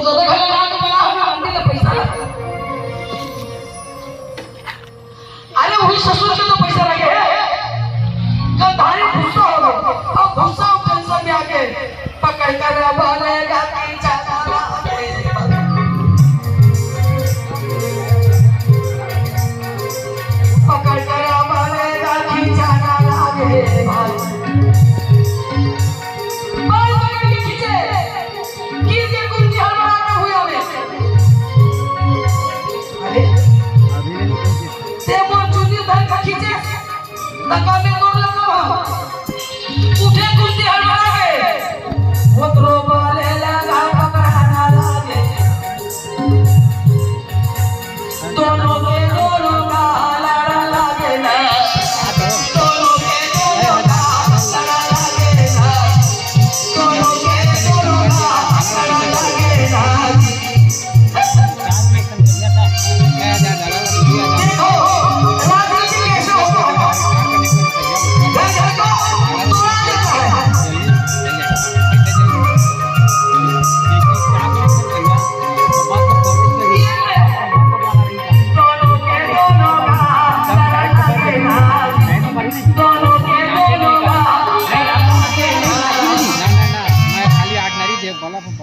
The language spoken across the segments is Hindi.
तो ज्यादा घरे ना तो बना होगा मंदिर का पैसा अरे वही ससुर के तो पैसा लगे जो धारी भूसा हो गए अब भूसा टेंशन में आके पकड़ कर बोलेगा तीन चाचा पकड़ कर बोलेगा तीन चाचा लागे भाई बाल पकड़ के खींचे कीजिए कुंजी हड़बड़ा के हुए हमें अरे वो चुनी धर के खींचे धक्का में दौड़ लगा उठे कुंजी हड़बड़ा के वो तो बोले लगा पकड़ाना लागे दोनों के दोनों का लड़ा लागे ना दोनों के दोनों का लड़ा लागे ना दोनों के दोनों का लड़ा लागे ना देखो राजनीति कैसे होता है घर घर को तोड़ा देता है दोनों के दोनों का लड़ा लागे ना दोनों के दोनों का लड़ा लागे ना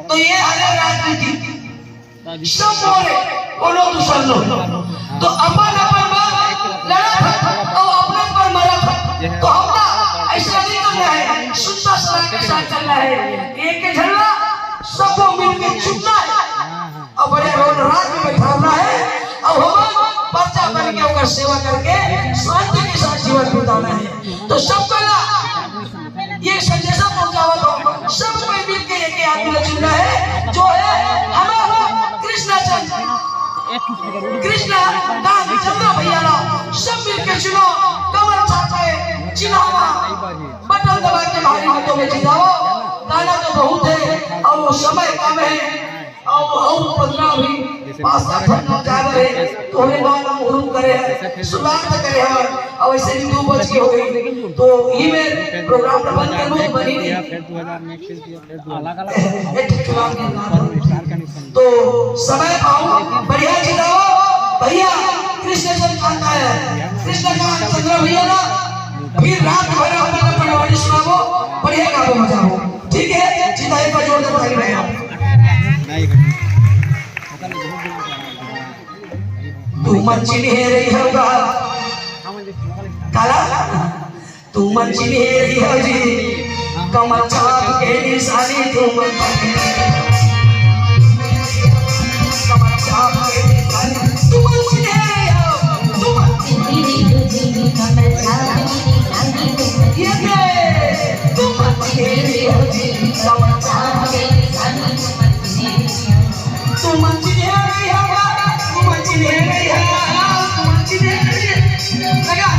तो ये है राजनीति सब बोले बोलो दूसरा लो तो अपन अपन बात लड़ा और अपने पर मरा तो हमला ऐसा नहीं करना है सुनता सलाह के साथ चलना है एक के झगड़ा सबको मिलकर छुटना है और बड़े रोड रात में बैठाना है और हम पर्चा बन के उनका सेवा करके शांति के साथ जीवन बिताना है तो सबको ना ये संदेश पहुंचावा तो सब कोई मिलकर एक आदमी चुनना है जो है हमारा कृष्णा चंद्र भैया सब मिलकर चुनो कमल छापे चिन्हावा बटन दबा के भारी मतों में जिताओ गाना तो बहुत है और वो समय कम है और बहुत बदला भी पास ठंडा जा रहे थोड़े गाना मुहूर्त करे शुरुआत करे और वैसे ही 2 बज के हो गई तो ये में प्रोग्राम प्रबंध करने बनी तो समय पाओ बढ़िया जिताओ भैया कृष्णचंद्र कांता है कृष्णकांत चंद्र भैया ना फिर रात भर अपना पटवारी सुनाओ बढ़िया गाओ मजाओ ठीक है जिताई पर जोर देता है भैया तू मंची ले रही होगा काला तू मंची ले रही हो जी कमर छाप के निशानी तू मंची कमर छाप के निशानी तू मंची ले रही हो तू मंची ले रही हो जी कमर छाप के निशानी तू मंची ले रही हो जी कमर छाप के निशानी तू मंची ले रही हो तू मंची ले रही हो तू मंची ले रही हो लगा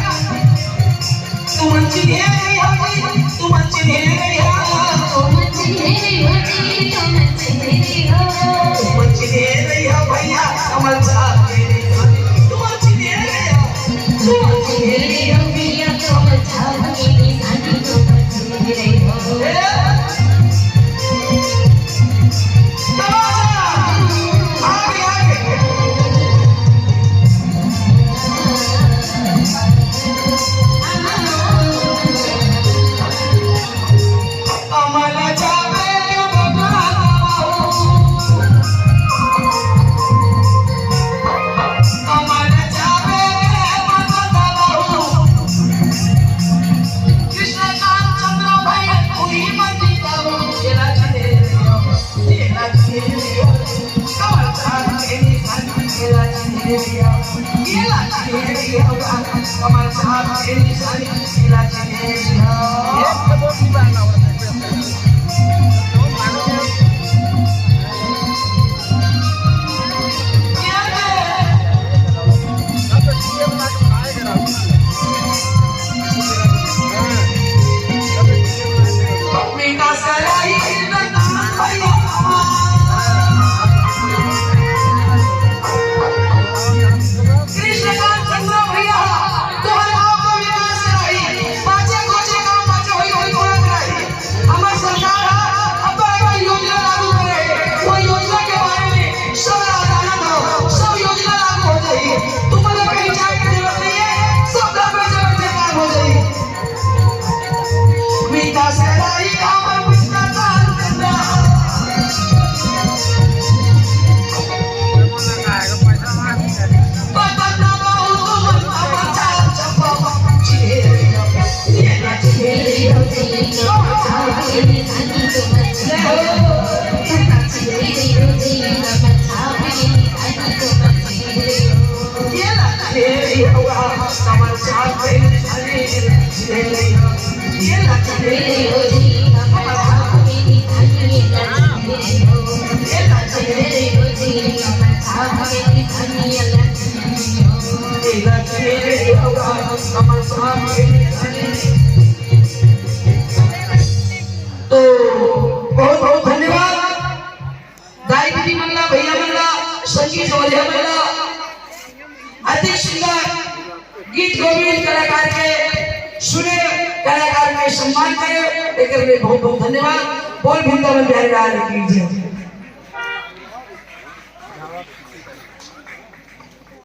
तू मंची ले रही हो तू मंची ले रही हो तू मंची ले रही हो जी तू मंची ले रही हो तू मंची ले रही हो भैया कमल छाप के निशानी तू मंची ले रही हो तू मंची ले रही हो भैया कमल छाप के निशानी तू मंची ले रही हो कमल छाप के निशानी कृष्णकांत चंद्र भैया तुम्हारे आप को विकास कराई पांचे कोचे का साथ के धनिया लक्ष्मी कमल साथ तो बहुत बहुत धन्यवाद गायक जी मल्ला भैया मल्ला संगीत वाले मल्ला अति सुंदर गीत गोविंद कलाकार के सुने कलाकार में सम्मान करे लेकर बहुत बहुत धन्यवाद बोल वृंदावन बिहारी लाल की जय।